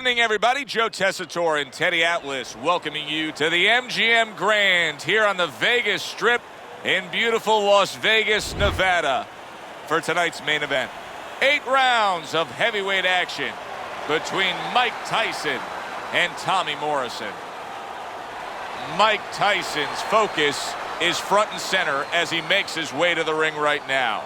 evening, everybody. Joe Tessitore and Teddy Atlas welcoming you to the MGM Grand here on the Vegas Strip in beautiful Las Vegas, Nevada for tonight's main event. 8 rounds of heavyweight action between Mike Tyson and Tommy Morrison. Mike Tyson's focus is front and center as he makes his way to the ring right now.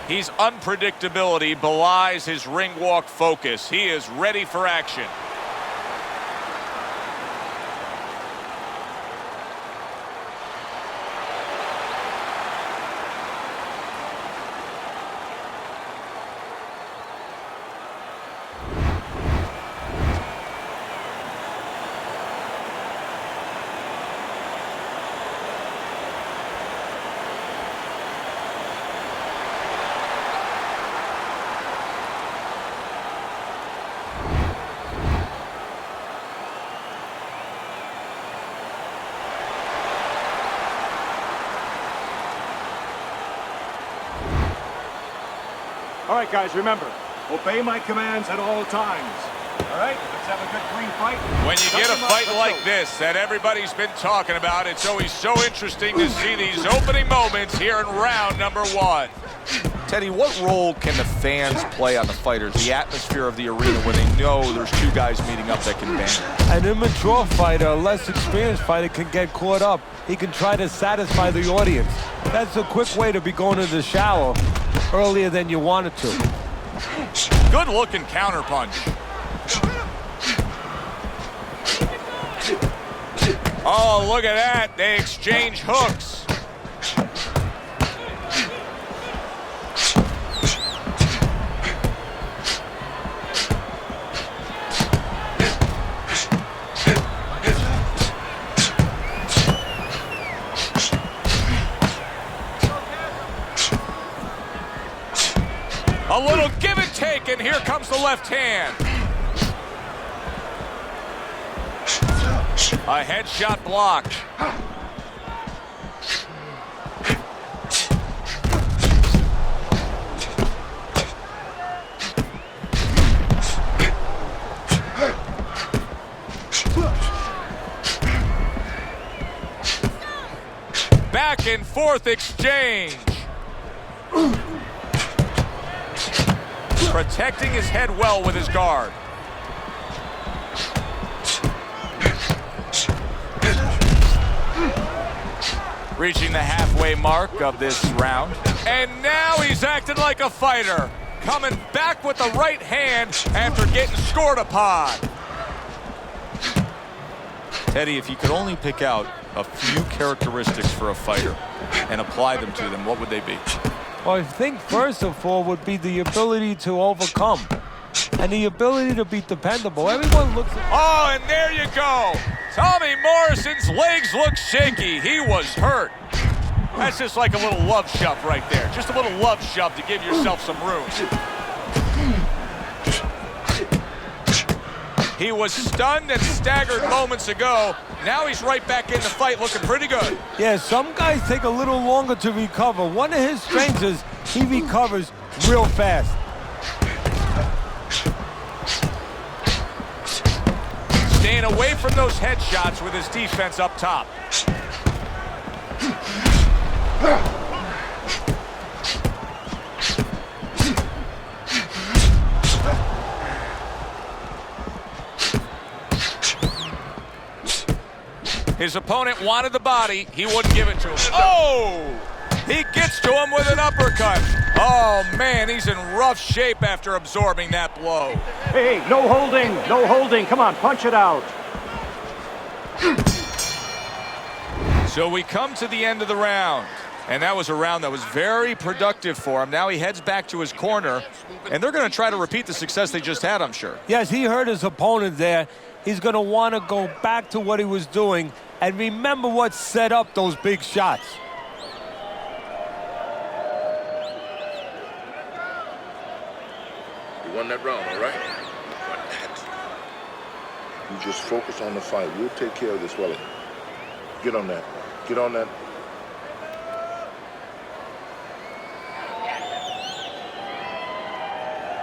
His unpredictability belies his ring walk focus. He is ready for action. All right, guys, remember, obey my commands at all times. All right, let's have a good, clean fight. When you get a fight like this that everybody's been talking about, it's always so interesting to see these opening moments here in round number 1. Teddy, what role can the fans play on the fighters, the atmosphere of the arena when they know there's 2 guys meeting up that can bang? An immature fighter, a less experienced fighter can get caught up. He can try to satisfy the audience. That's a quick way to be going to the shower earlier than you wanted to. Good looking counter punch. Oh, look at that. They exchange hooks. A little give and take, and here comes the left hand. A headshot blocked. Back and forth exchange. Protecting his head well with his guard. Reaching the halfway mark of this round. And now he's acting like a fighter. Coming back with the right hand after getting scored upon. Teddy, if you could only pick out a few characteristics for a fighter and apply them to them, what would they be? Well, I think first of all would be the ability to overcome and the ability to be dependable. Everyone looks at... Oh, and there you go. Tommy Morrison's legs look shaky. He was hurt. That's just like a little love shove right there. Just a little love shove to give yourself some room. He was stunned and staggered moments ago. Now he's right back in the fight looking pretty good. Yeah, some guys take a little longer to recover. One of his strengths is he recovers real fast. Staying away from those headshots with his defense up top. His opponent wanted the body. He wouldn't give it to him. Oh! He gets to him with an uppercut. Oh, man, he's in rough shape after absorbing that blow. Hey, no holding, no holding. Come on, punch it out. So we come to the end of the round. And that was a round that was very productive for him. Now he heads back to his corner, and they're going to try to repeat the success they just had, I'm sure. Yes, he hurt his opponent there. He's going to want to go back to what he was doing and remember what set up those big shots. You won that round, all right? Won that. You just focus on the fight. We'll take care of this, Wellington. Get on that. Get on that.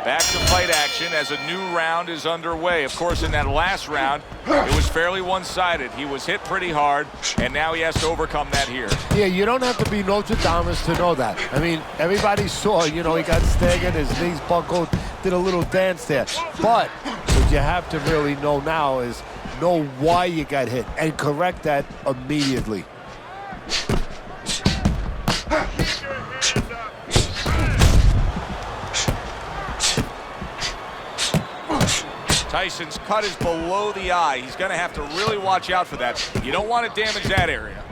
Back to fight action as a new round is underway. Of course, in that last round, it was fairly one-sided. He was hit pretty hard, and now he has to overcome that here. Yeah, you don't have to be Notre Dame to know that. I mean, everybody saw, he got staggered, his knees buckled, did a little dance there. But what you have to really know now is know why you got hit and correct that immediately. Tyson's cut is below the eye. He's going to have to really watch out for that. You don't want to damage that area.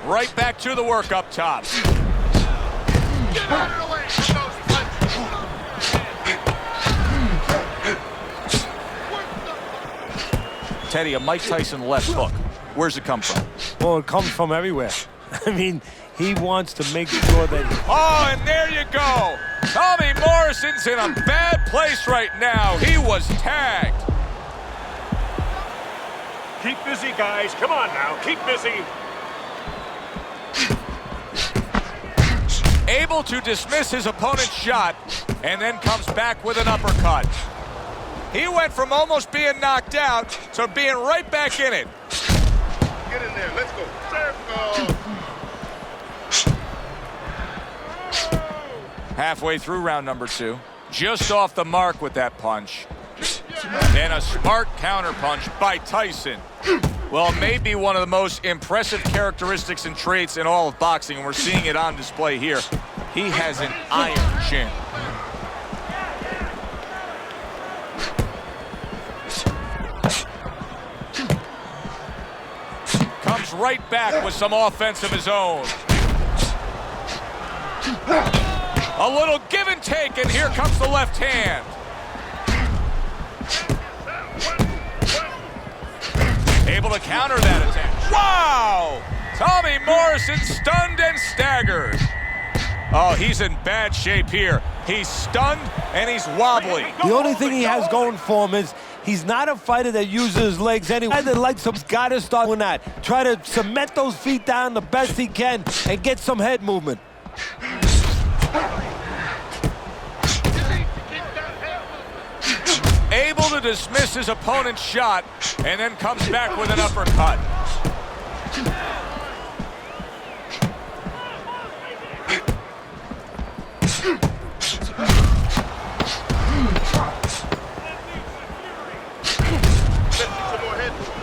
Right back to the work up top. Teddy, a Mike Tyson left hook. Where's it come from? Well, it comes from everywhere. I mean, he wants to make sure that... Oh, and there you go. Tommy Morrison's in a bad place right now. He was tagged. Keep busy, guys. Come on now. Keep busy. Able to dismiss his opponent's shot and then comes back with an uppercut. He went from almost being knocked out to being right back in it. Get in there. Let's go. Circle. Halfway through round number 2. Just off the mark with that punch. And a smart counter punch by Tyson. Well, maybe one of the most impressive characteristics and traits in all of boxing, and we're seeing it on display here. He has an iron chin. Comes right back with some offense of his own. A little give and take, and here comes the left hand. Able to counter that attack. Wow! Tommy Morrison stunned and staggered. Oh, he's in bad shape here. He's stunned and he's wobbly. The only thing he has going for him is he's not a fighter that uses his legs anyway. That likes him, got to start with that. Try to cement those feet down the best he can and get some head movement. Able to dismiss his opponent's shot and then comes back with an uppercut.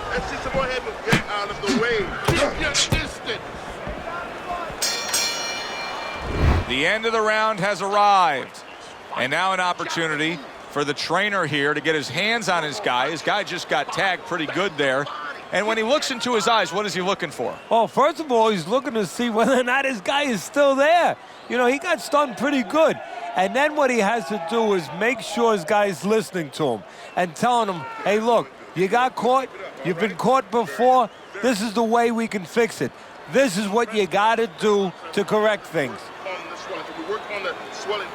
Let's see some more head move. Get out of the way. Keep your distance. The end of the round has arrived. And now an opportunity for the trainer here to get his hands on his guy. His guy just got tagged pretty good there. And when he looks into his eyes, what is he looking for? Well, first of all, he's looking to see whether or not his guy is still there. He got stunned pretty good. And then what he has to do is make sure his guy is listening to him and telling him, hey, look, you got caught. You've been caught before. This is the way we can fix it. This is what you got to do to correct things. We work on the swelling.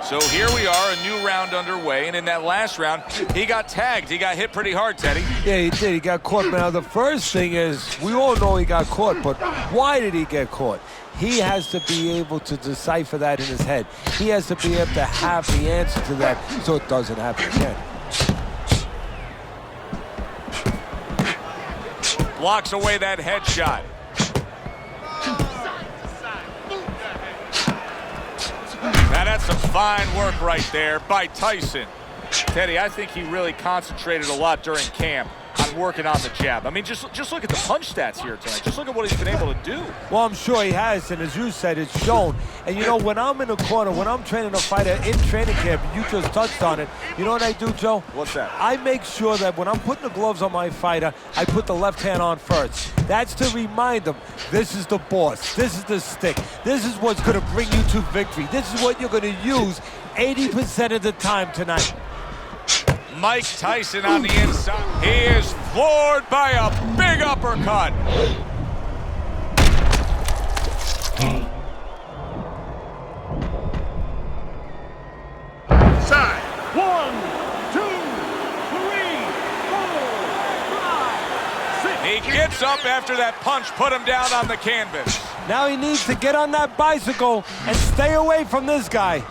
So here we are, a new round underway, and in that last round, he got tagged. He got hit pretty hard, Teddy. Yeah, he did. He got caught. Now, the first thing is, we all know he got caught, but why did he get caught? He has to be able to decipher that in his head. He has to be able to have the answer to that so it doesn't happen again. Blocks away that headshot. Now that's some fine work right there by Tyson. Teddy, I think he really concentrated a lot during camp on working on the jab. I mean, just look at the punch stats here tonight. Just look at what he's been able to do. Well, I'm sure he has, and as you said, it's shown. And when I'm in the corner, when I'm training a fighter in training camp, you just touched on it. You know what I do, Joe? What's that? I make sure that when I'm putting the gloves on my fighter, I put the left hand on first. That's to remind them, this is the boss. This is the stick. This is what's going to bring you to victory. This is what you're going to use 80% of the time tonight. Mike Tyson on the inside. He is floored by a big uppercut. Side. 1, 2, 3, 4, 5, 6. He gets up after that punch, put him down on the canvas. Now he needs to get on that bicycle and stay away from this guy.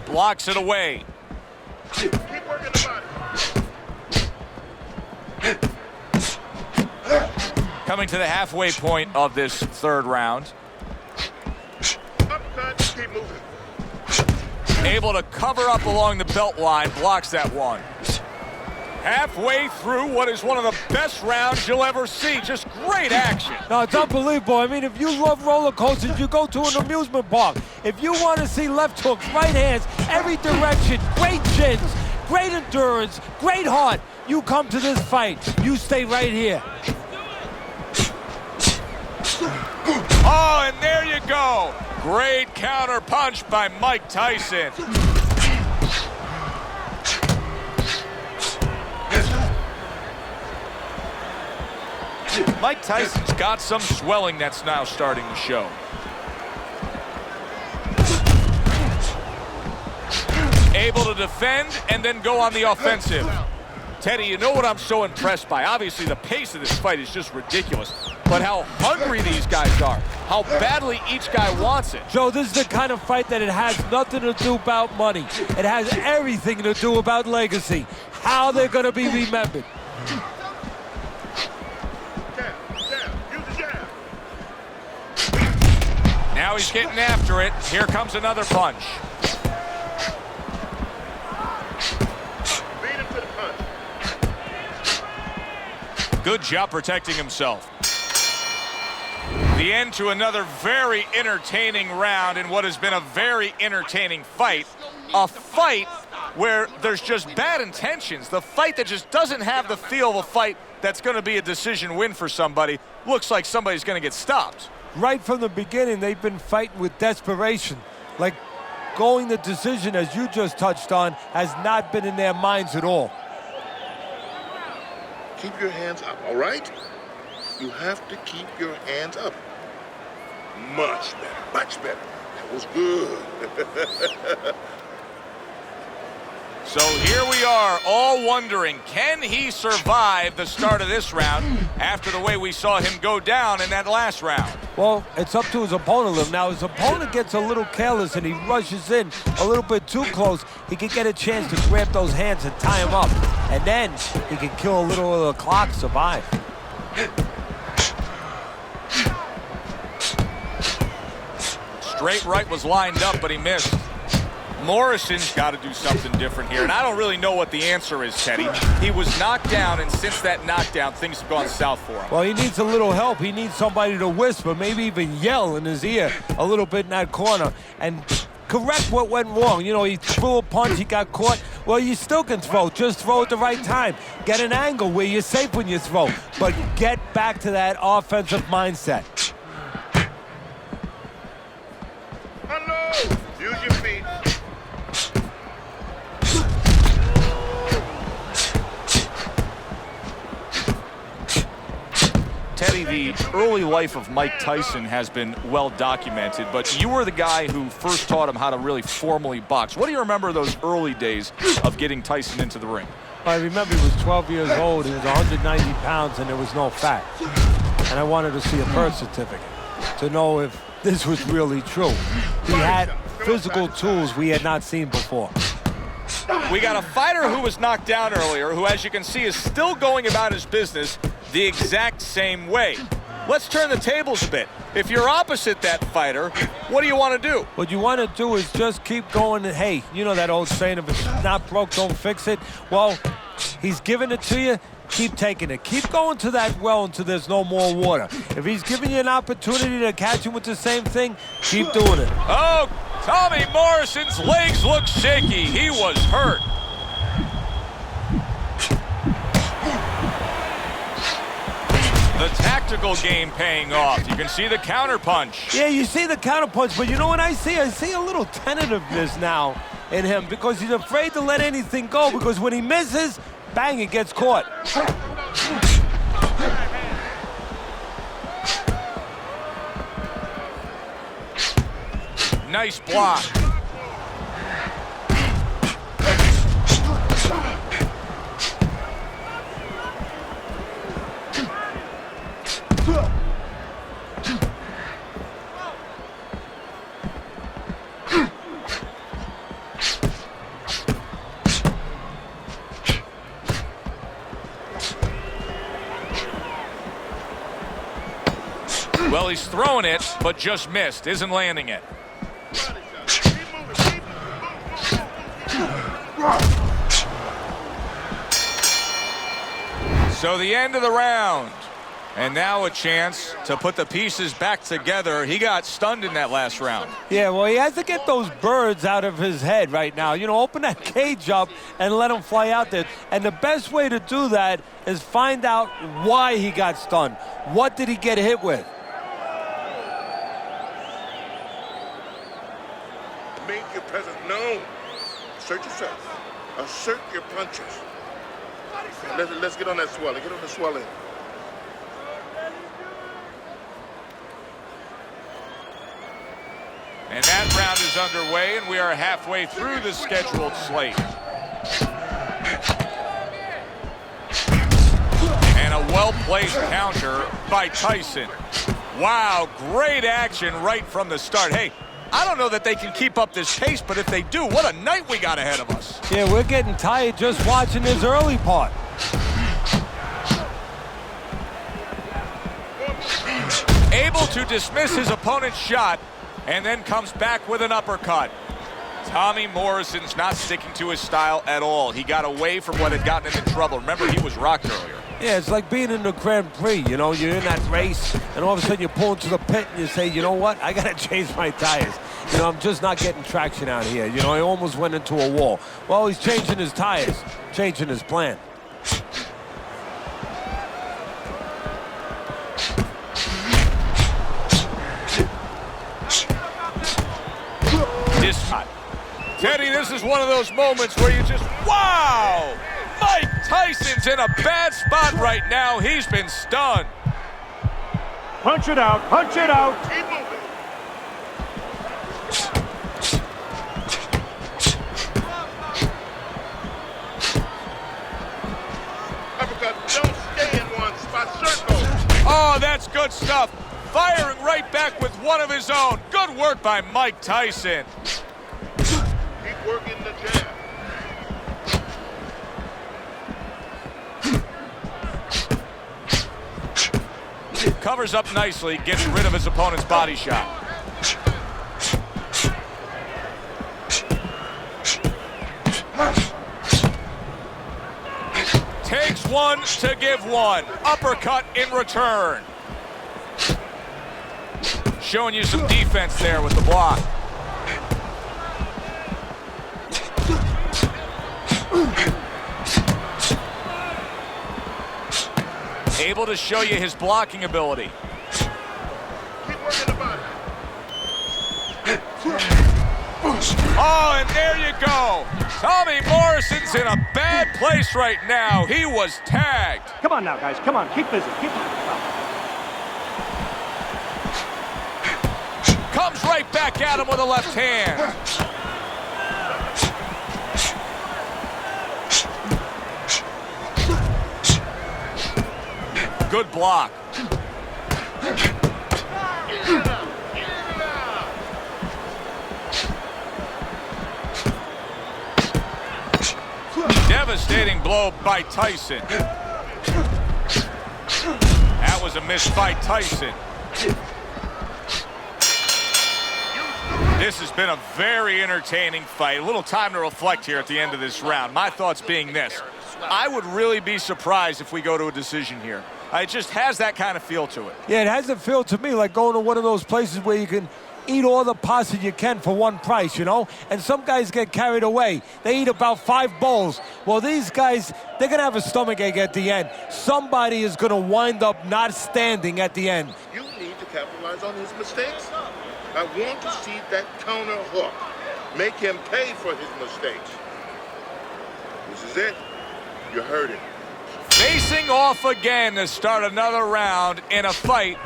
Blocks it away. Keep working the body. Coming to the halfway point of this third round. Uppercut, keep moving. Able to cover up along the belt line, blocks that one. Halfway through what is one of the best rounds you'll ever see. Just great action. No, it's unbelievable. I mean, if you love roller coasters, you go to an amusement park. If you want to see left hooks, right hands, every direction, great chins, great endurance, great heart, you come to this fight. You stay right here. Oh, and there you go. Great counter punch by Mike Tyson. Mike Tyson's got some swelling that's now starting to show. Able to defend and then go on the offensive. Teddy, you know what I'm so impressed by? Obviously, the pace of this fight is just ridiculous. But how hungry these guys are. How badly each guy wants it. Joe, this is the kind of fight that it has nothing to do about money. It has everything to do about legacy. How they're going to be remembered. Now he's getting after it. Here comes another punch. Beat him to the punch. Good job protecting himself. The end to another very entertaining round in what has been a very entertaining fight. A fight where there's just bad intentions. The fight that just doesn't have the feel of a fight that's going to be a decision win for somebody. Looks like somebody's going to get stopped. Right from the beginning, they've been fighting with desperation. Like going the decision, as you just touched on, has not been in their minds at all. Keep your hands up, all right? You have to keep your hands up. Much better, much better. That was good. So here we are, all wondering, can he survive the start of this round after the way we saw him go down in that last round? Well, it's up to his opponent. Now, his opponent gets a little careless and he rushes in a little bit too close. He can get a chance to grab those hands and tie him up. And then he can kill a little of the clock, survive. Straight right was lined up, but he missed. Morrison's got to do something different here, and I don't really know what the answer is, Teddy. He was knocked down, and since that knockdown, things have gone south for him. Well, he needs a little help. He needs somebody to whisper, maybe even yell in his ear a little bit in that corner and correct what went wrong. You know, he threw a punch, he got caught. Well, you still can throw. Just throw at the right time. Get an angle where you're safe when you throw, but get back to that offensive mindset. Unload. Use your feet. Teddy, the early life of Mike Tyson has been well documented, but you were the guy who first taught him how to really formally box. What do you remember of those early days of getting Tyson into the ring? I remember he was 12 years old, he was 190 pounds, and there was no fat. And I wanted to see a birth certificate to know if this was really true. He had physical tools we had not seen before. We got a fighter who was knocked down earlier, who, as you can see, is still going about his business the exact same way. Let's turn the tables a bit. If you're opposite that fighter, what do you want to do? What you want to do is just keep going. Hey, you know that old saying, if it's not broke, don't fix it. Well, he's giving it to you. Keep taking it. Keep going to that well until there's no more water. If he's giving you an opportunity to catch him with the same thing, keep doing it. Oh, Tommy Morrison's legs look shaky. He was hurt. The tactical game paying off. You can see the counter punch. Yeah, you see the counter punch, but you know what I see? I see a little tentativeness now in him because he's afraid to let anything go, because when he misses, bang, it gets caught. Nice block. Well, he's throwing it, but just missed. Isn't landing it. So the end of the round. And now a chance to put the pieces back together. He got stunned in that last round. Yeah, well, he has to get those birds out of his head right now. You know, open that cage up and let him fly out there. And the best way to do that is find out why he got stunned. What did he get hit with? Make your presence known. Assert yourself. Assert your punches. Let's get on that swelling. Get on the swelling. And that round is underway, and we are halfway through the scheduled slate. And a well-placed counter by Tyson. Wow, great action right from the start. Hey, I don't know that they can keep up this pace, but if they do, what a night we got ahead of us. Yeah, we're getting tired just watching this early part. Able to dismiss his opponent's shot, and then comes back with an uppercut. Tommy Morrison's not sticking to his style at all. He got away from what had gotten him in trouble. Remember, he was rocked earlier. Yeah, it's like being in the Grand Prix. You know, you're in that race, and all of a sudden you pull into the pit and you say, you know what, I got to change my tires. You know, I'm just not getting traction out here. You know, I almost went into a wall. Well, he's changing his tires, changing his plan. Teddy, this is one of those moments where you just, wow! Mike Tyson's in a bad spot right now. He's been stunned. Punch it out. Punch it out. Keep moving. Uppercut. Don't stay in one spot. Circle. Oh, that's good stuff. Firing right back with one of his own. Good work by Mike Tyson. Keep working the jab. Covers up nicely, gets rid of his opponent's body shot. Takes one to give one. Uppercut in return. Showing you some defense there with the block. Able to show you his blocking ability. Keep working the body. Oh, and there you go. Tommy Morrison's in a bad place right now. He was tagged. Come on now, guys. Come on. Keep busy. Keep Comes right back at him with a left hand. Good block. Devastating blow by Tyson. That was a miss by Tyson. This has been a very entertaining fight. A little time to reflect here at the end of this round. My thoughts being this. I would really be surprised if we go to a decision here. It just has that kind of feel to it. Yeah, it has a feel to me like going to one of those places where you can eat all the pasta you can for one price, you know? And some guys get carried away. They eat about 5 bowls. Well, these guys, they're going to have a stomachache at the end. Somebody is going to wind up not standing at the end. You need to capitalize on his mistakes. I want to see that counter hook. Make him pay for his mistakes. This is it. You heard it. Facing off again to start another round in a fight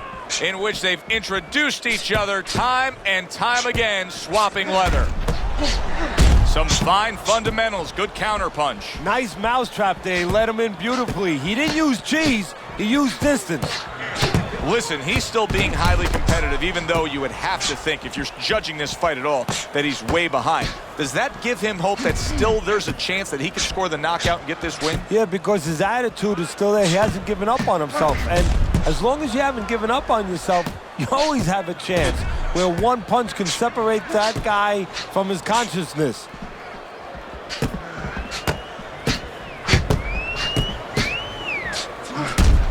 in which they've introduced each other time and time again, swapping leather. Some fine fundamentals, good counterpunch. Nice mousetrap there. He let him in beautifully. He didn't use cheese. He used distance. Listen, he's still being highly competitive, even though you would have to think, if you're judging this fight at all, that he's way behind. Does that give him hope that still there's a chance that he can score the knockout and get this win? Yeah, because his attitude is still there. He hasn't given up on himself. And as long as you haven't given up on yourself, you always have a chance where one punch can separate that guy from his consciousness.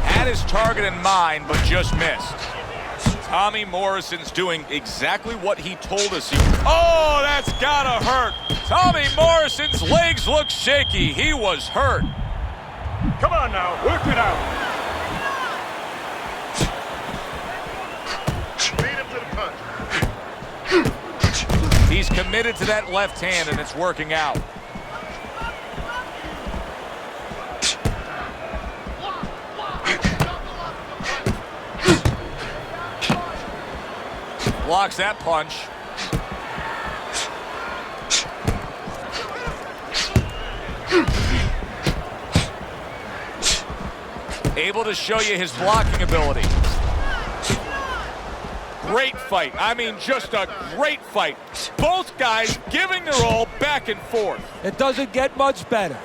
Had his target in mind, but just missed. Tommy Morrison's doing exactly what he told us he would. Oh, that's gotta hurt. Tommy Morrison's legs look shaky. He was hurt. Come on now, work it out. Beat him to the punch. He's committed to that left hand, and it's working out. Blocks that punch. Able to show you his blocking ability. Great fight. I mean, just a great fight. Both guys giving their all back and forth. It doesn't get much better.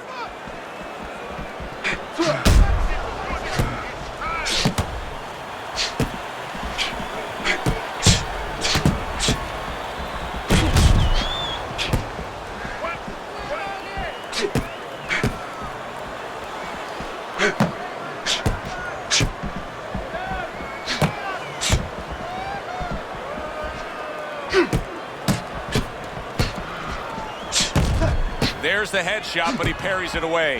There's the headshot, but he parries it away.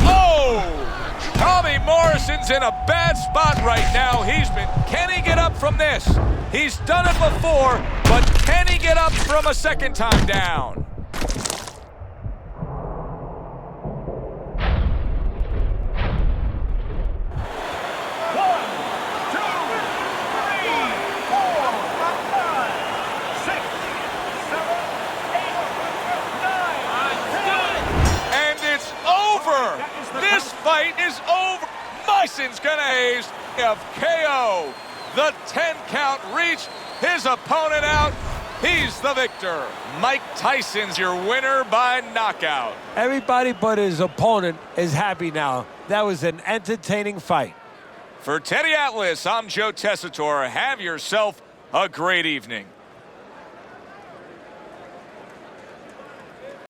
Oh! Tommy Morrison's in a bad spot right now. Can he get up from this? He's done it before, but can he get up from a second time down? This fight is over. Morrison's gonna have KO. The 10 count reached. His opponent out. He's the victor. Mike Tyson's your winner by knockout. Everybody but his opponent is happy now. That was an entertaining fight. For Teddy Atlas, I'm Joe Tessitore. Have yourself a great evening.